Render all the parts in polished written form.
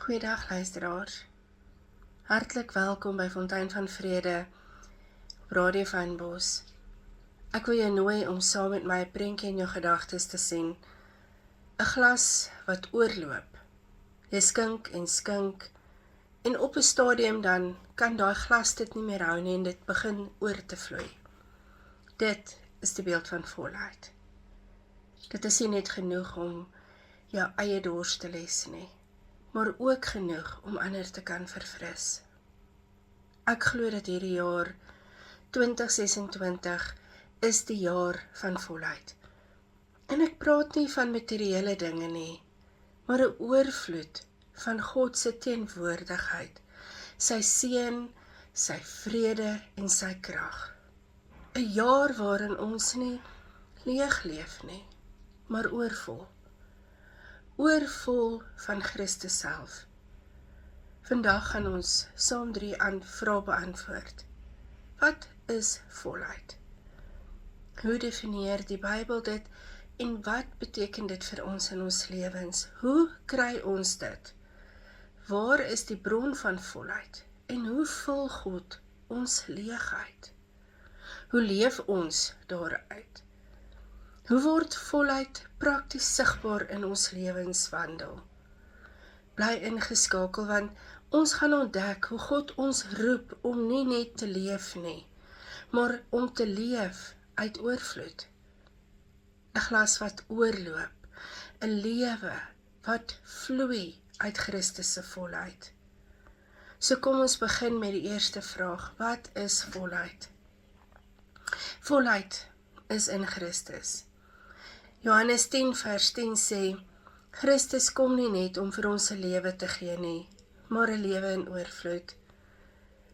Goeiedag luisteraars. Hartlik welkom by Fontein van Vrede op Radio Fynbos. Ek wil jou nooi om saam met my 'n prentjie in jou gedagtes te sien. 'n Glas wat oorloop. Jy skink en op 'n stadium dan kan daai glas dit nie meer hou nie en dit begin oor te vloei. Dit is die beeld van volheid. Dit is nie net genoeg om jou eie dors te les nie, maar ook genoeg om ander te kan verfris. Ek glo dat hierdie jaar 2026 is die jaar van volheid. En ek praat nie van materiële dinge nie, maar 'n oorvloed van God se teenwoordigheid, sy seën, sy vrede en sy krag. 'n Jaar waarin ons nie leeg leef nie, maar oorvol. Oorvol van Christus self. Vandag gaan ons saam 3 vrae beantwoord. Wat is volheid? Hoe definieer die Bybel dit en wat beteken dit vir ons in ons lewens? Hoe kry ons dit? Waar is die bron van volheid? En hoe vul God ons leegheid? Hoe leef ons daaruit? Hoe word volheid prakties sigbaar in ons lewenswandel? Bly ingeskakel want ons gaan ontdek hoe God ons roep om nie net te leef nie, maar om te leef uit oorvloed. 'n Glas wat oorloop, 'n lewe wat vloei uit Christus se volheid. So kom ons begin met die eerste vraag, wat is volheid? Volheid is in Christus. Johannes 10 vers 10 sê, Christus kom nie net om vir ons 'n lewe te gee nie, maar 'n lewe in oorvloed.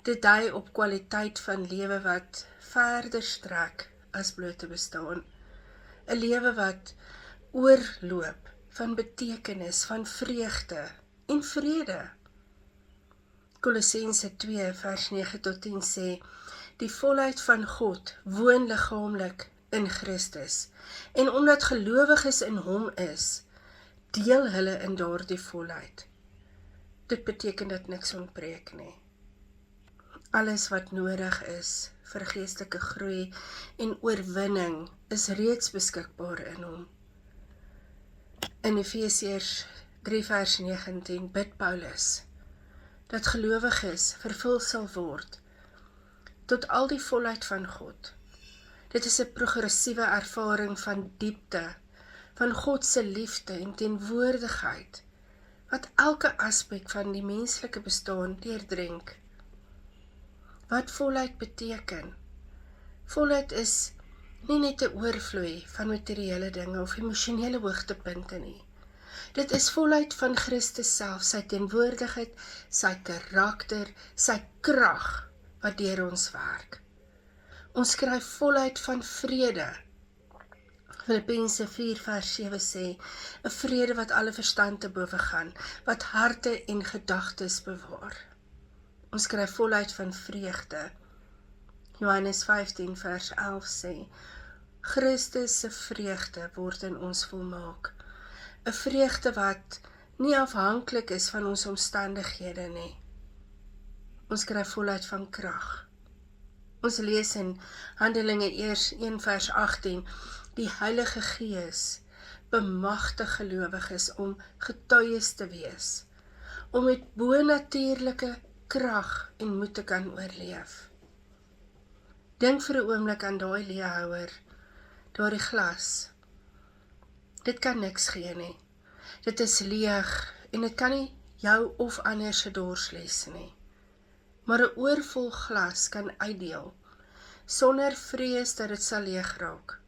Dit dui op kwaliteit van lewe wat verder strek as bloot te bestaan. 'n Lewe wat oorloop van betekenis, van vreugde en vrede. Kolossense 2 vers 9 tot 10 sê, die volheid van God woon liggaamlik in Christus, en omdat gelowiges in hom is, deel hulle in daardie volheid. Dit beteken dat niks ontbreek nie. Alles wat nodig is vir geestelike groei en oorwinning is reeds beskikbaar in hom. In Efesiërs 3 vers 19 bid Paulus dat gelowiges vervul sal word tot al die volheid van God. Dit is 'n progressiewe ervaring van diepte, van God se liefde en teenwoordigheid, wat elke aspek van die menslike bestaan deurdrink. Wat volheid beteken? Volheid is nie net 'n oorvloei van materiële dinge of emosionele hoogtepunte nie. Dit is volheid van Christus self, sy teenwoordigheid, sy karakter, sy krag wat deur ons werk. Ons skryf volheid van vrede. Filippense 4 vers 7 sê, 'n vrede wat alle verstand te bowe gaan, wat harte en gedagtes bewaar. Ons skryf volheid van vreugde. Johannes 15 vers 11 sê, Christus se vreugde word in ons volmaak. 'n Vreugde wat nie afhanklik is van ons omstandighede nie. Ons skryf volheid van krag. Ons lees in Handelinge 1 vers 18, die Heilige Gees bemagtig gelowiges om getuies te wees, om met bonatuurlike krag en moed te kan oorleef. Dink vir 'n oomblik aan daai leeuhouer, daardie glas. Dit kan niks gee nie. Dit is leeg en dit kan nie jou of ander se dors les nie. Maar 'n oorvol glas kan uitdeel, sonder vrees dat dit sal leeg raak.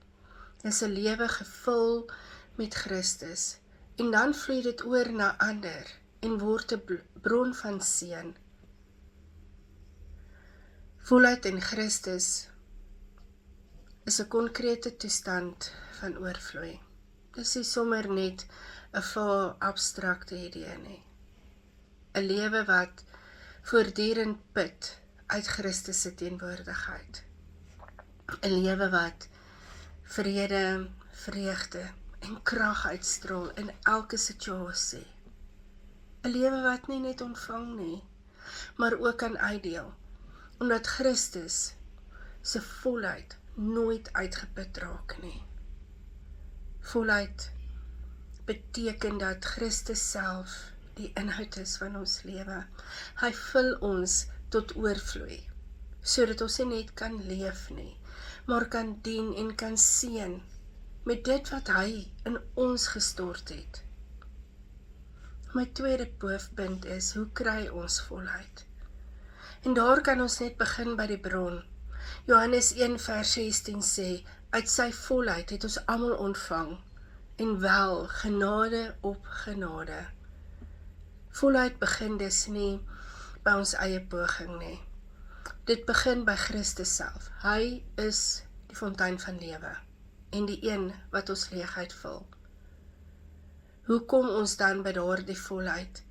Dit is 'n lewe gevul met Christus, en dan vloei dit oor na ander, en word 'n bron van seën. Volheid in Christus is 'n konkrete toestand van oorvloei. Dis nie sommer net 'n vaal abstrakte idee nie. 'n Lewe wat voortdurend put uit Christus se teenwoordigheid. 'n Lewe wat vrede, vreugde en krag uitstraal in elke situasie. 'n lewe wat nie net ontvang nie, maar ook kan uitdeel, omdat Christus se volheid nooit uitgeput raak nie. Volheid beteken dat Christus self die inhoud is van ons lewe. Hy vul ons tot oorvloei, sodat ons nie net kan leef nie, maar kan dien en kan seën met dit wat hy in ons gestort het. My tweede hoofpunt is, hoe kry ons volheid? En daar kan ons net begin by die bron. Johannes 1 vers 16 sê, uit sy volheid het ons almal ontvang, en wel genade op genade. Volheid begin dus nie by ons eie poging nie. Dit begin by Christus self. Hy is die fontein van lewe, en die een wat ons leegheid vul. Hoe kom ons dan by daardie volheid?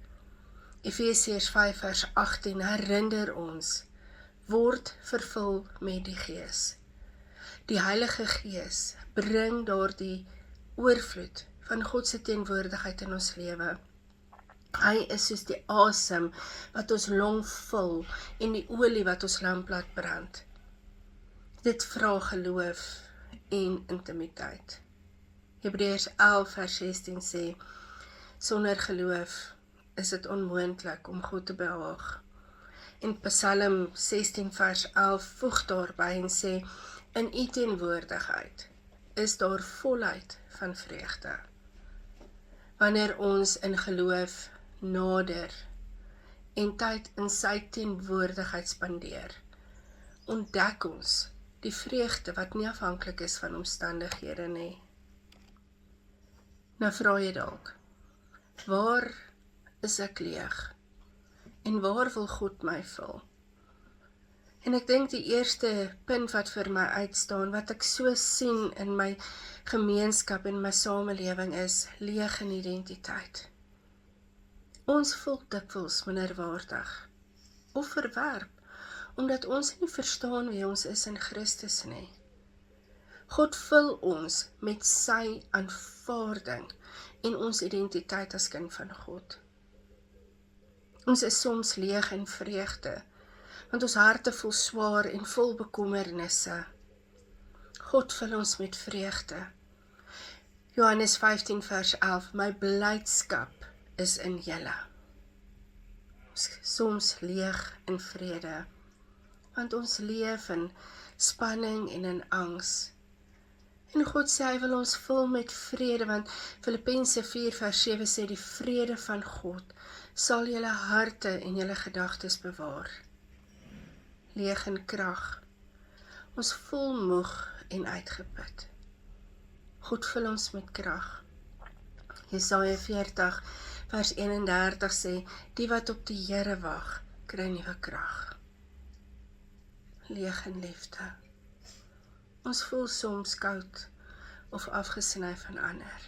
Efesiërs 5 vers 18 herinner ons, word vervul met die Gees. Die Heilige Gees bring daardie oorvloed van God se teenwoordigheid in ons lewe. Hy is soos die asem wat ons long vul en die olie wat ons lamp laat brand. Dit vra geloof en intimiteit. Hebreërs 11 vers 16 sê, sonder geloof is dit onmoontlik om God te behaag. En Psalm 16 vers 11 voeg daarby en sê, in u teenwoordigheid is daar volheid van vreugde. Wanneer ons in geloof nader en tyd in sy teenwoordigheid spandeer, ontdek ons die vreugde wat nie afhanklik is van omstandighede nie. Nou vra jy dalk, waar is ek leeg? En waar wil God my vul? En ek dink die eerste punt wat vir my uitstaan, wat ek so sien in my gemeenskap en my samelewing is, leeg in identiteit. Ons voel dikwels minderwaardig of verwerp, omdat ons nie verstaan wie ons is in Christus nie. God vul ons met sy aanvaarding en ons identiteit as kind van God. Ons is soms leeg in vreugde, want ons harte voel swaar en vol bekommernisse. God vul ons met vreugde. Johannes 15 vers 11, my blydskap is in julle. Soms leeg in vrede, want ons leef in spanning en in angs. En God sê hy wil ons vul met vrede, want Filippense 4 vers 7 sê die vrede van God sal julle harte en julle gedagtes bewaar. Leeg in krag. Ons voel moeg en uitgeput. God vul ons met krag. Jesaja 40 vers 31 sê, die wat op die Here wag, kry nuwe krag. Leeg in liefde. Ons voel soms koud of afgesny van ander.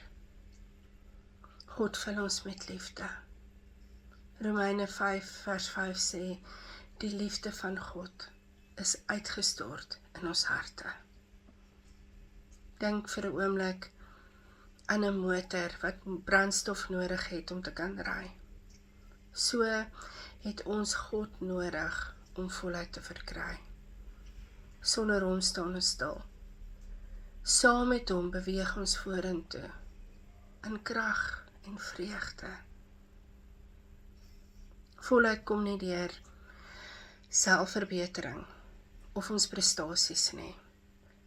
God vul ons met liefde. Romeine 5 vers 5 sê, die liefde van God is uitgestort in ons harte. Denk vir 'n oomblik aan 'n motor wat brandstof nodig het om te kan ry. So het ons God nodig om volheid te verkry. Sonder hom staan ons stil. Saam met hom beweeg ons vorentoe, in krag en vreugde. Volheid kom nie deur selfverbetering of ons prestasies nie.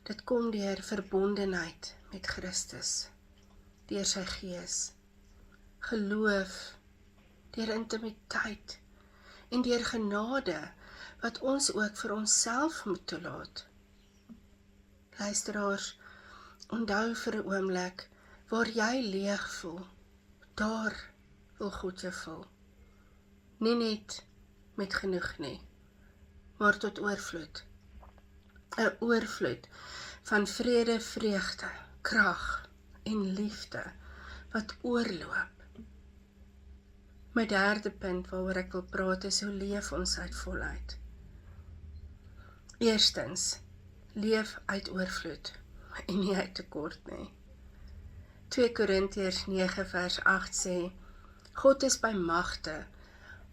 Dit kom deur verbondenheid met Christus, deur sy Gees, geloof, deur intimiteit en deur genade wat ons ook vir onsself moet toelaat. Luisteraars, onthou vir 'n oomblik, waar jy leeg voel, daar wil God jou vul. Nie net met genoeg nie, maar tot oorvloed. 'n oorvloed van vrede, vreugde, krag en liefde wat oorloop. My derde punt waaroor ek wil praat is, hoe leef ons uit volheid? Eerstens, leef uit oorvloed en nie uit tekort nie. 2 Korintiërs 9 vers 8 sê, God is by magte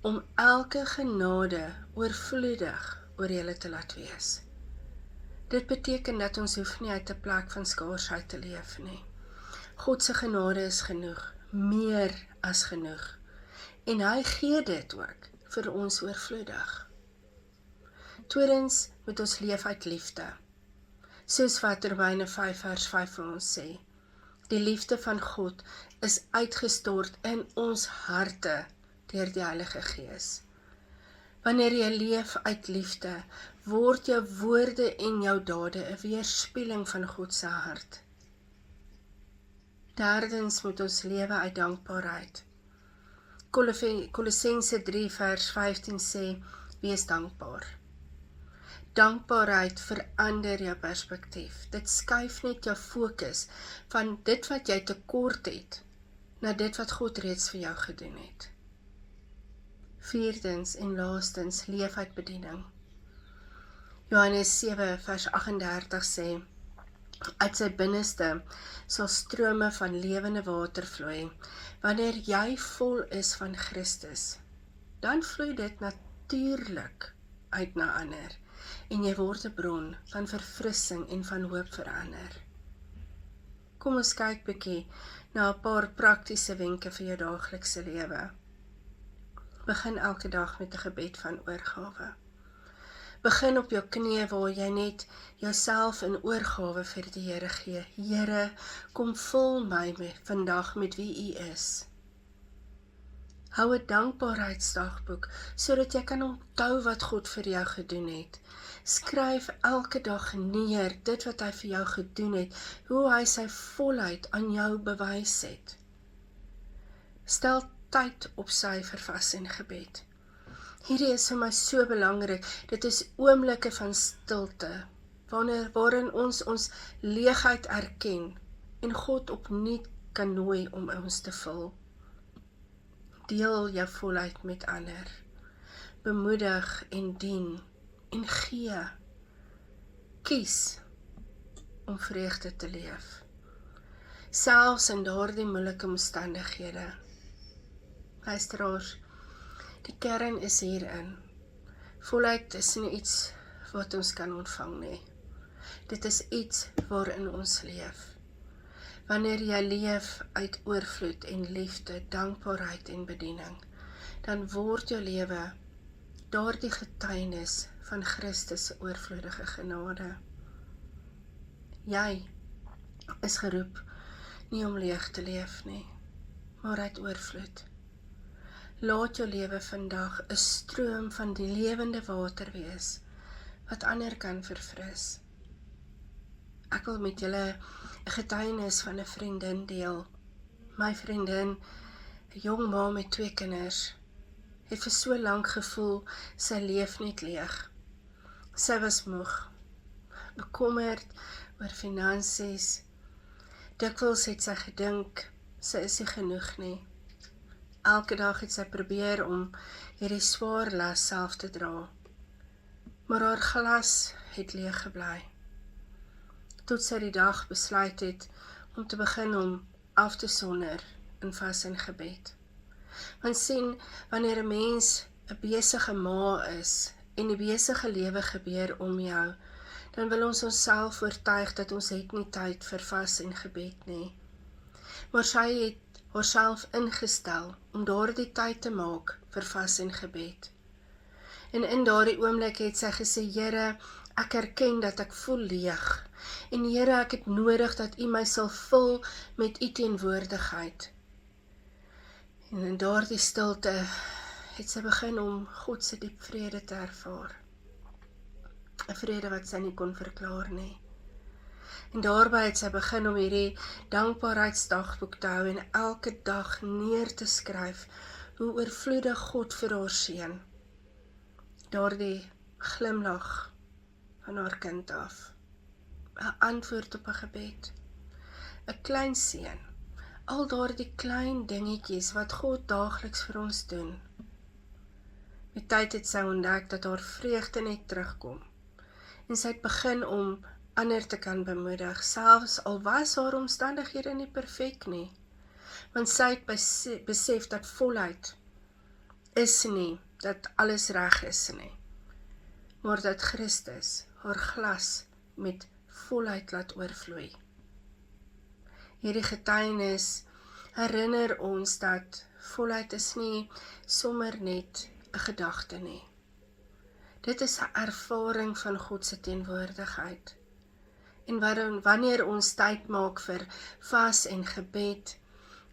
om elke genade oorvloedig oor julle te laat wees. Dit beteken dat ons hoef nie uit 'n plek van skaarsheid te leef nie. God se genade is genoeg, meer as genoeg. En hy gee dit ook vir ons oorvloedig. Tweedens moet ons leef uit liefde. Soos wat Romeine 5 vers 5 vir ons sê. Die liefde van God is uitgestort in ons harte deur die Heilige Gees. Wanneer jy leef uit liefde, word jou woorde en jou dade 'n weerspieëling van God se hart. Derdens moet ons lewe uit dankbaarheid. Kolossense 3 vers 15 sê, wees dankbaar. Dankbaarheid verander jou perspektief. Dit skuif net jou fokus van dit wat jy tekort het, na dit wat God reeds vir jou gedoen het. Vierdens en laastens, leef uit bediening. Johannes 7 vers 38 sê, uit sy binneste sal strome van lewende water vloei. Wanneer jy vol is van Christus, dan vloei dit natuurlik uit na ander, en jy word 'n bron van verfrissing en van hoop vir ander. Kom ons kyk bietjie na 'n paar praktiese wenke vir jou daaglikse lewe. Begin elke dag met 'n gebed van oorgawe. Begin op jou knieë waar jy net jouself in oorgawe vir die Here gee. Here, kom vul my vandag met wie U is. Hou 'n dankbaarheidsdagboek, sodat jy kan onthou wat God vir jou gedoen het. Skryf elke dag neer dit wat hy vir jou gedoen het, hoe hy sy volheid aan jou bewys het. Stel tyd op sy vir vas en gebed. Hierdie is vir my so belangrik, dit is oomblikke van stilte, waarin ons leegheid erken, en God opnuut kan nooi om ons te vul. Deel jou volheid met ander. Bemoedig en dien en gee. Kies om vreugde te leef. Selfs in daardie moeilike omstandighede. Luisteraars, die kern is hierin. Volheid is nie iets wat ons kan ontvang nie. Dit is iets waarin ons leef. Wanneer jy leef uit oorvloed en liefde, dankbaarheid en bediening, dan word jou lewe daardie getuienis van Christus se oorvloedige genade. Jy is geroep nie om leeg te leef nie, maar uit oorvloed. Laat jou lewe vandag 'n stroom van die lewende water wees, wat ander kan verfris. Ek wil met julle 'n getuienis van 'n vriendin deel. My vriendin, 'n jong ma met 2 kinders, het vir so lank gevoel, sy leef net leeg. Sy was moeg, bekommerd oor finansies. Dikwels het sy gedink, sy is nie genoeg nie. Elke dag het sy probeer om hierdie swaar las self te dra. Maar haar glas het leeg gebly. Tot sy die dag besluit het om te begin om af te sonder in vas en gebed. Want sien, wanneer 'n mens 'n besige ma is en die besige lewe gebeur om jou, dan wil ons onsself oortuig dat ons het nie tyd vir vas en gebed nie. Maar sy het haarself ingestel om daardie tyd te maak vir vas en gebed. En in daardie oomblik het sy gesê, Here, ek erken dat ek voel leeg. En Here, ek het nodig dat U my sal vul met U teenwoordigheid. En in daardie stilte het sy begin om God se diep vrede te ervaar. 'n Vrede wat sy nie kon verklaar nie. En daarby het sy begin om hierdie dankbaarheidsdagboek te hou en elke dag neer te skryf hoe oorvloedig God vir haar seën. Daardie glimlag van haar kind af. 'n Antwoord op 'n gebed. 'n Klein seën. Al daardie klein dingetjies wat God daagliks vir ons doen. Met tyd het sy ontdek dat haar vreugde net terugkom. En sy het begin om ander te kan bemoedig, selfs al was haar omstandighede nie perfek nie. Want sy het besef dat volheid is nie, dat alles reg is nie, maar dat Christus haar glas met volheid laat oorvloei. Hierdie getuienis herinner ons dat volheid is nie sommer net 'n gedagte nie. Dit is 'n ervaring van God se teenwoordigheid. En wanneer ons tyd maak vir vas en gebed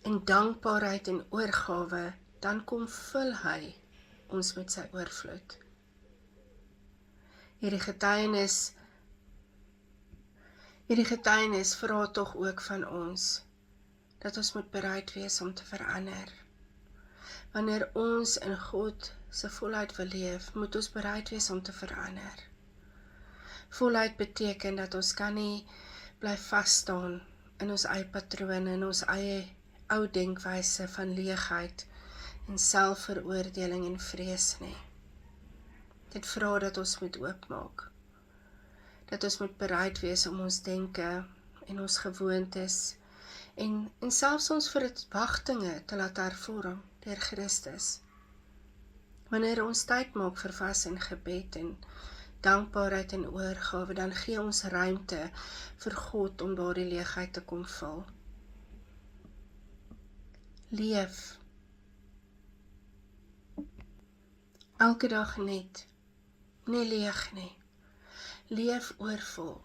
en dankbaarheid en oorgawe, dan kom vul hy ons met sy oorvloed. Hierdie getuienis vra tog ook van ons, dat ons moet bereid wees om te verander. Wanneer ons in God se volheid wil leef, moet ons bereid wees om te verander. Volheid beteken dat ons kan nie bly vasstaan in ons eie patrone, in ons eie ou denkwyse van leegheid en selfveroordeling en vrees nie. Dit vra dat ons moet oopmaak. Dat ons moet bereid wees om ons denke en ons gewoontes en selfs ons verwagtinge te laat hervorm deur Christus. Wanneer ons tyd maak vir vas en gebed en dankbaarheid en oorgawe, dan gee ons ruimte vir God om daardie leegheid te kom vul. Leef elke dag net, nie leeg nie. Leef oorvol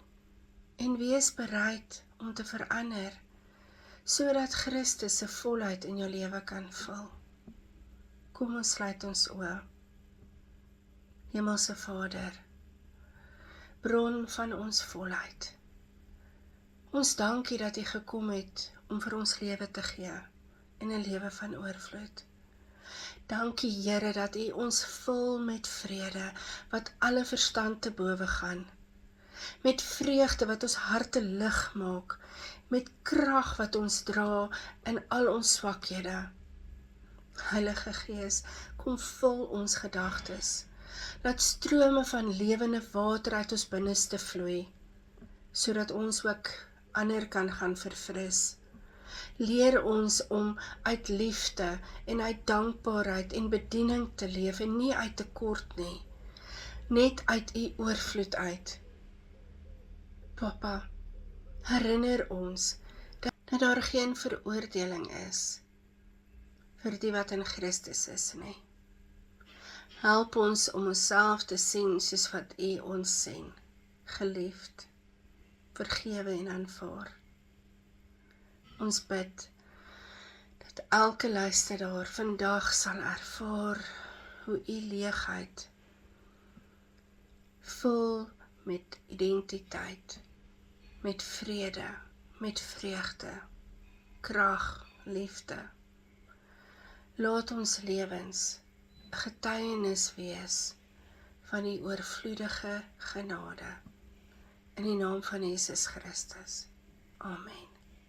en wees bereid om te verander, sodat Christus se volheid in jou lewe kan vul. Kom ons sluit ons oë. Hemelse Vader, bron van ons volheid. Ons dankie dat U gekom het om vir ons lewe te gee en 'n lewe van oorvloed. Dankie Here dat U ons vul met vrede wat alle verstand te bowe gaan. Met vreugde wat ons harte lig maak, met krag wat ons dra in al ons swakhede. Heilige Gees, kom vul ons gedagtes. Laat strome van lewende water uit ons binneste vloei, sodat ons ook ander kan gaan verfris. Leer ons om uit liefde en uit dankbaarheid en bediening te leef en nie uit tekort nie, net uit U oorvloed uit. Papa, herinner ons dat daar geen veroordeling is vir die wat in Christus is nie. Help ons om onsself te sien soos wat U ons sien, geliefd, vergewe en aanvaar. Ons bid dat elke luisteraar vandag sal ervaar hoe U leegheid vul met identiteit, met vrede, met vreugde, krag, liefde. Laat ons lewens 'n getuienis wees van die oorvloedige genade. In die naam van Jesus Christus. Amen.